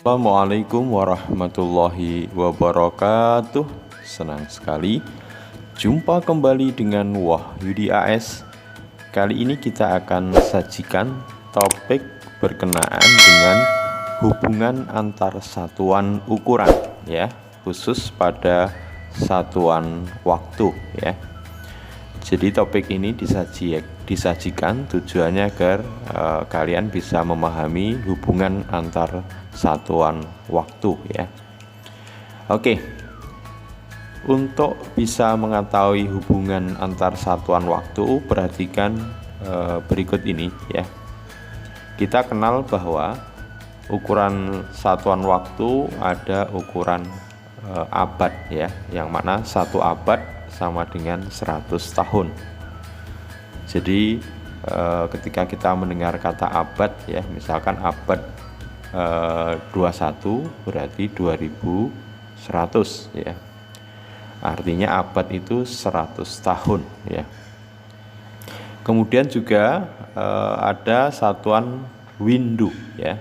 Assalamualaikum warahmatullahi wabarakatuh. Senang sekali jumpa kembali dengan Wahyudi AS. Kali ini kita akan sajikan topik berkenaan dengan hubungan antar satuan ukuran ya, khusus pada satuan waktu ya. Jadi topik ini disajikan tujuannya agar kalian bisa memahami hubungan antar satuan waktu ya. Oke. Untuk bisa mengetahui hubungan antar satuan waktu, perhatikan berikut ini ya. Kita kenal bahwa ukuran satuan waktu ada ukuran abad ya, yang mana satu abad sama dengan 100 tahun. Jadi ketika kita mendengar kata abad ya, misalkan abad 21 berarti 2100 ya. Artinya abad itu 100 tahun ya. Kemudian juga ada satuan windu ya,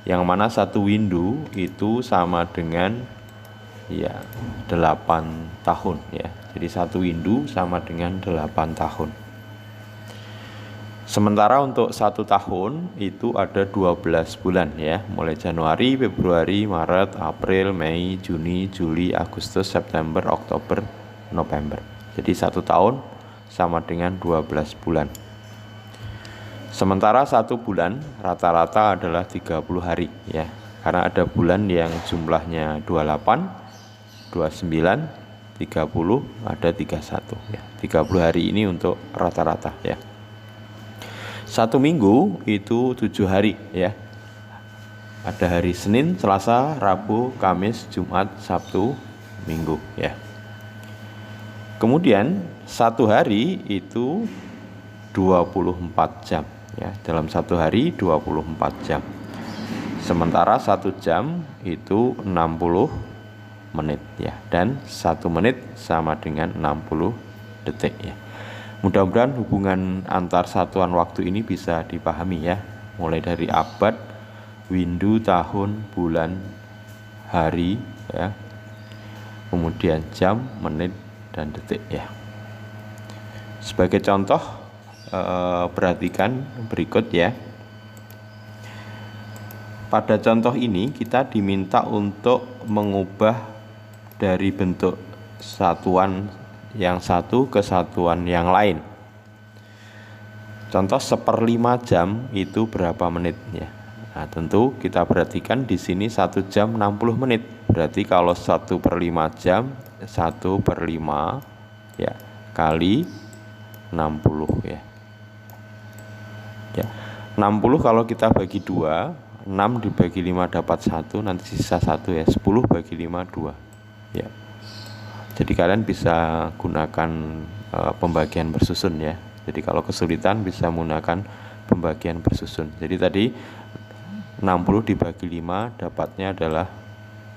yang mana satu windu itu sama dengan ya 8 tahun ya. Jadi satu windu sama dengan 8 tahun. Sementara untuk 1 tahun itu ada 12 bulan ya, mulai Januari, Februari, Maret, April, Mei, Juni, Juli, Agustus, September, Oktober, November. Jadi 1 tahun sama dengan 12 bulan. Sementara 1 bulan rata-rata adalah 30 hari ya, karena ada bulan yang jumlahnya 28, 29, 30, ada 31 ya. 30 hari ini untuk rata-rata ya. 1 minggu itu 7 hari ya. Ada hari Senin, Selasa, Rabu, Kamis, Jumat, Sabtu, Minggu ya. Kemudian 1 hari itu 24 jam ya. Dalam 1 hari 24 jam. Sementara 1 jam itu 60 menit ya, dan 1 menit sama dengan 60 detik ya. Mudah-mudahan hubungan antar satuan waktu ini bisa dipahami ya, mulai dari abad, windu, tahun, bulan, hari ya, kemudian jam, menit, dan detik ya. Sebagai contoh, perhatikan berikut ya. Pada contoh ini kita diminta untuk mengubah dari bentuk satuan yang satu ke satuan yang lain. Contoh 1/5 jam itu berapa menit ya. Nah, tentu kita perhatikan di sini 1 jam 60 menit. Berarti kalau 1/5 jam 1/5 ya kali 60 ya. Ya. 60 kalau kita bagi 2, 6 dibagi 5 dapat 1, nanti sisa 1 ya. 10 bagi 5 2. Ya. Jadi kalian bisa gunakan pembagian bersusun ya. Jadi kalau kesulitan bisa menggunakan pembagian bersusun. Jadi tadi 60 dibagi 5 dapatnya adalah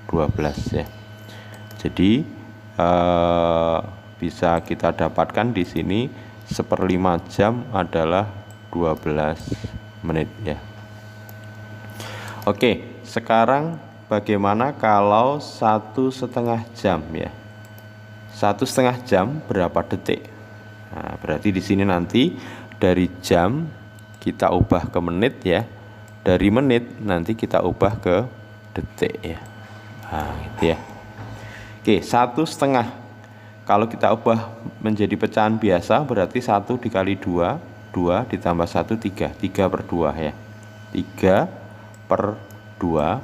12 ya. Jadi bisa kita dapatkan di sini 1/5 jam adalah 12 menit ya. Oke, sekarang bagaimana kalau 1,5 jam ya? 1,5 jam berapa detik? Nah, berarti di sini nanti dari jam kita ubah ke menit ya. Dari menit nanti kita ubah ke detik ya. Nah, gitu ya. Oke, 1,5. Kalau kita ubah menjadi pecahan biasa berarti 1 dikali 2, 2 ditambah 1 3, 3/2 ya. 3/2.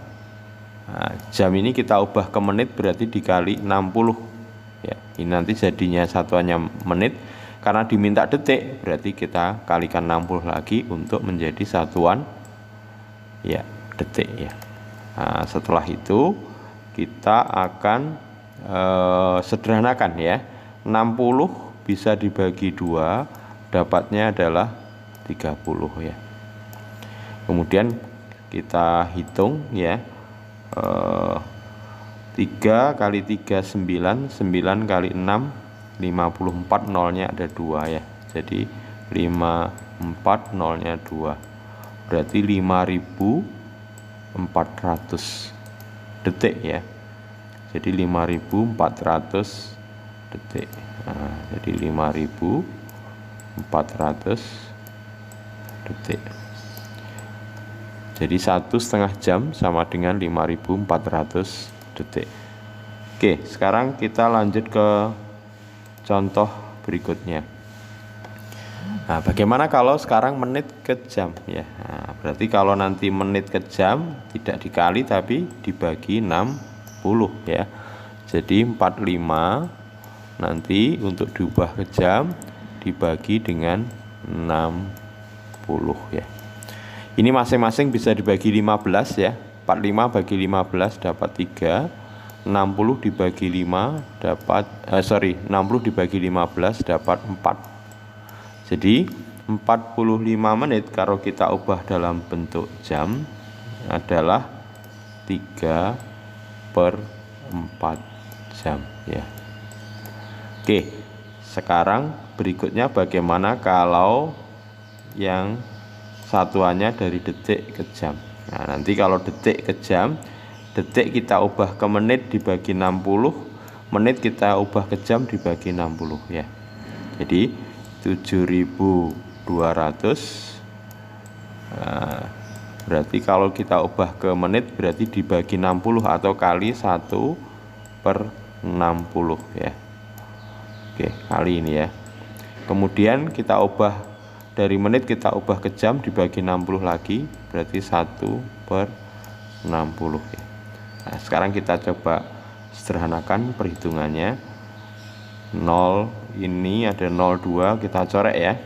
Nah, jam ini kita ubah ke menit berarti dikali 60 ya. Ini nanti jadinya satuannya menit, karena diminta detik berarti kita kalikan 60 lagi untuk menjadi satuan ya detik ya. Nah, setelah itu kita akan sederhanakan ya. 60 bisa dibagi 2 dapatnya adalah 30 ya. Kemudian kita hitung ya. 3 kali 3 9, 9 kali 6 54, nolnya ada 2 ya. Jadi 54, nolnya 2. Berarti 5000 detik ya. Jadi 5.400 detik. Nah, jadi 5.400 detik. Jadi 1,5 jam sama dengan 5.400 detik. Oke, sekarang kita lanjut ke contoh berikutnya. Nah, bagaimana kalau sekarang menit ke jam ya? Nah, berarti kalau nanti menit ke jam tidak dikali tapi dibagi 60 ya. Jadi 45 nanti untuk diubah ke jam dibagi dengan 60 ya. Ini masing-masing bisa dibagi 15 ya. 45 bagi 15 dapat 3. 60 dibagi 5 dapat 60 dibagi 15 dapat 4. Jadi 45 menit kalau kita ubah dalam bentuk jam adalah 3/4 jam ya. Oke, sekarang berikutnya bagaimana kalau yang satuannya dari detik ke jam. Nah, nanti kalau detik ke jam, detik kita ubah ke menit dibagi 60, menit kita ubah ke jam dibagi 60 ya. Jadi 7.200. Nah, berarti kalau kita ubah ke menit berarti dibagi 60 atau kali 1/60 ya. Oke, kali ini ya. Kemudian kita ubah dari menit kita ubah ke jam dibagi 60 lagi berarti 1/60 ya. Nah, sekarang kita coba sederhanakan perhitungannya. 0 ini ada 02 kita coret ya.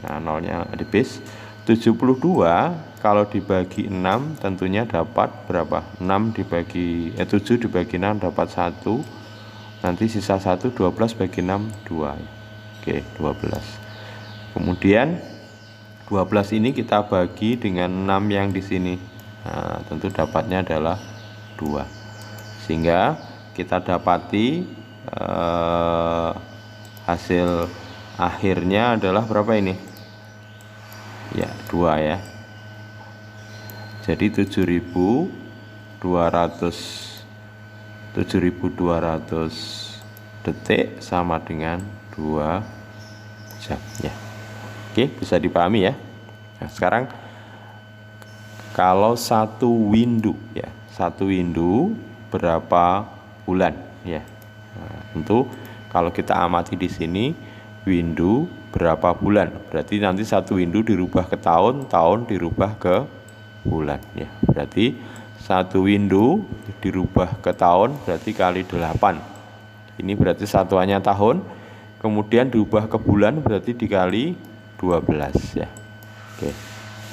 Nah, nolnya di base. 72 kalau dibagi 6 tentunya dapat berapa? 7 dibagi 6 dapat 1. Nanti sisa 1, 12 bagi 6 2 ya. Oke, 12. Kemudian 12 ini kita bagi dengan 6 yang di sini. Nah, tentu dapatnya adalah 2. Sehingga kita dapati hasil akhirnya adalah berapa ini? Ya, 2 ya. Jadi 7.200 detik sama dengan 2 jam ya. Oke, bisa dipahami ya. Nah, sekarang kalau satu window ya, satu window berapa bulan ya. Nah, tentu kalau kita amati di sini window berapa bulan, berarti nanti satu window dirubah ke tahun, tahun dirubah ke bulan ya. Berarti satu window dirubah ke tahun berarti kali 8. Ini berarti satuannya tahun. Kemudian diubah ke bulan berarti dikali 12 ya. Oke,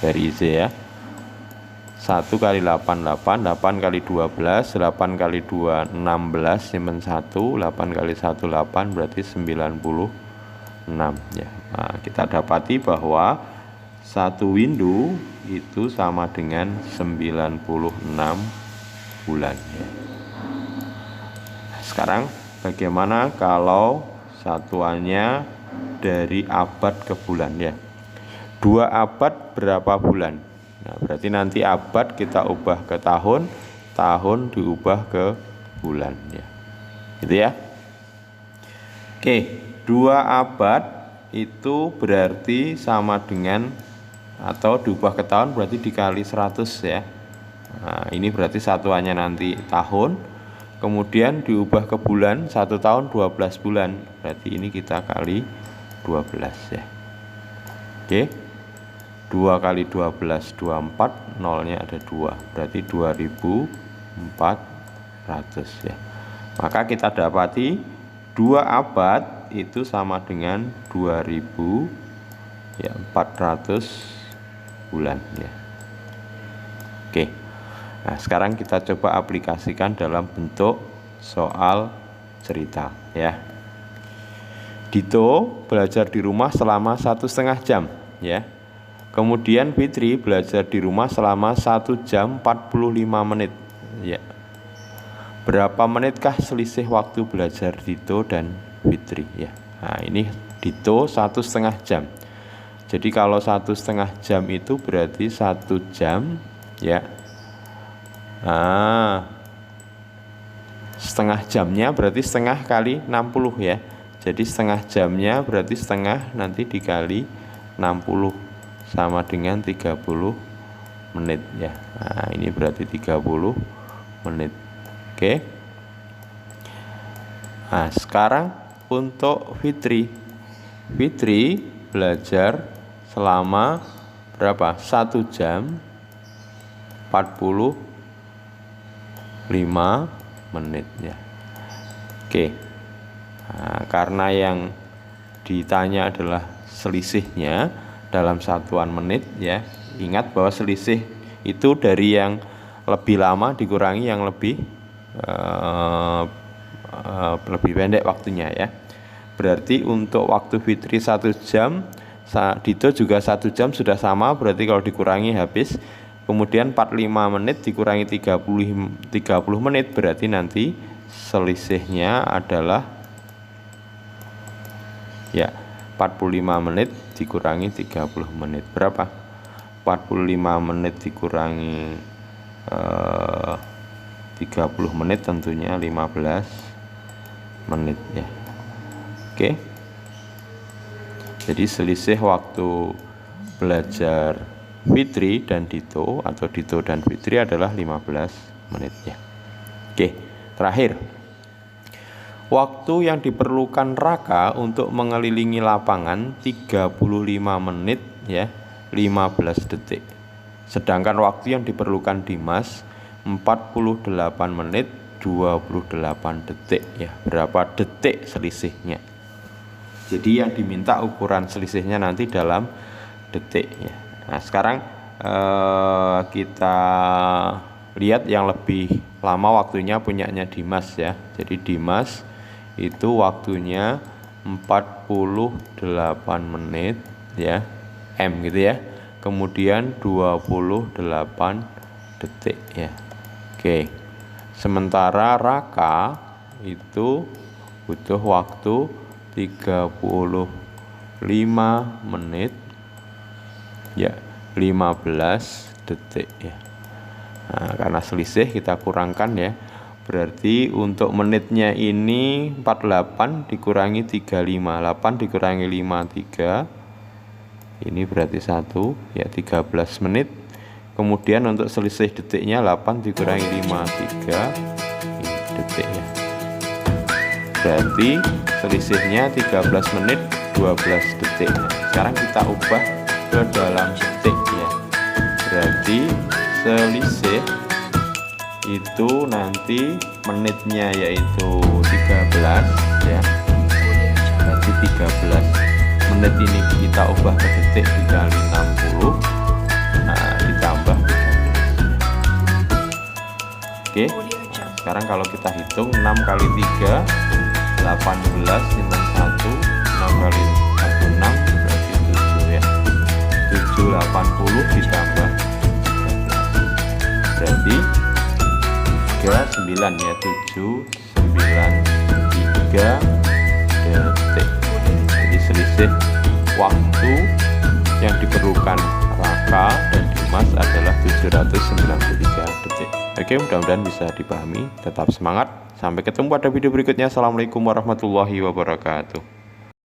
very easy ya. 1 kali 8 8, 8 kali 12, 8 kali 2 16, simpen 1, 8 kali 1 8 berarti 96 ya. Nah, kita dapati bahwa satu window itu sama dengan 96 bulan ya. Sekarang bagaimana kalau satuannya dari abad ke bulan ya. 2 abad berapa bulan? Nah, berarti nanti abad kita ubah ke tahun, tahun diubah ke bulan ya. Gitu ya. Oke, 2 abad itu berarti sama dengan atau diubah ke tahun berarti dikali 100 ya. Nah, ini berarti satuannya nanti tahun. Kemudian diubah ke bulan, 1 tahun 12 bulan. Berarti ini kita kali 12 ya. Oke. 2 kali 12 24, nolnya ada 2. Berarti 2.400 ya. Maka kita dapati 2 abad itu sama dengan 2.400 bulan ya. Oke. Nah, sekarang kita coba aplikasikan dalam bentuk soal cerita ya. Dito belajar di rumah selama 1,5 jam ya. Kemudian Fitri belajar di rumah selama 1 jam 45 menit ya. Berapa menitkah selisih waktu belajar Dito dan Fitri ya. Nah, ini Dito 1,5 jam. Jadi kalau 1,5 jam itu berarti 1 jam ya Nah, setengah jamnya berarti setengah kali 60 ya. Jadi setengah jamnya berarti setengah nanti dikali 60 sama dengan 30 menit ya. Nah, ini berarti 30 menit. Oke. Nah, sekarang untuk Fitri. Fitri belajar selama berapa? 1 jam 45 menit ya. Oke. Nah, karena yang ditanya adalah selisihnya dalam satuan menit ya. Ingat bahwa selisih itu dari yang lebih lama dikurangi yang lebih pendek waktunya ya. Berarti untuk waktu Fitri 1 jam, Dito juga 1 jam sudah sama, berarti kalau dikurangi habis. Kemudian 45 menit dikurangi 30 menit, berarti nanti selisihnya adalah ya 45 menit dikurangi 30 menit. Berapa? 45 menit dikurangi 30 menit tentunya 15 menit ya. Oke. Jadi selisih waktu belajar Fitri dan Dito atau Dito dan Fitri adalah 15 menit ya. Oke, terakhir. Waktu yang diperlukan Raka untuk mengelilingi lapangan 35 menit ya, 15 detik. Sedangkan waktu yang diperlukan Dimas 48 menit 28 detik ya. Berapa detik selisihnya? Jadi yang diminta ukuran selisihnya nanti dalam detik ya. Nah, sekarang kita lihat yang lebih lama waktunya punyanya Dimas ya. Jadi Dimas itu waktunya 48 menit ya, M gitu ya. Kemudian 28 detik ya. Oke. Sementara Raka itu butuh waktu 35 menit ya, 15 detik ya. Nah, karena selisih kita kurangkan ya. Berarti untuk menitnya ini 48 dikurangi 35, 8 dikurangi 5, 3. Ini berarti 1 ya, 13 menit. Kemudian untuk selisih detiknya 8 dikurangi 5, 3 detik ya. Berarti selisihnya 13 menit 12 detik. Nah, sekarang kita ubah ke dalam detik ya. Berarti selisih itu nanti menitnya yaitu 13 ya. Berarti 13 menit ini kita ubah ke detik dikali 60. Nah, ditambah 13. Oke. Nah, sekarang kalau kita hitung 6 kali 3 18, simpan 1, 6 kali 1 6 berarti 7 ya. 780 ditambah 13 berarti 39 ya, 793 detik. Jadi selisih waktu yang diperlukan Raka dan Dimas adalah 793 detik. Oke, mudah-mudahan bisa dipahami. Tetap semangat. Sampai ketemu pada video berikutnya. Assalamualaikum warahmatullahi wabarakatuh.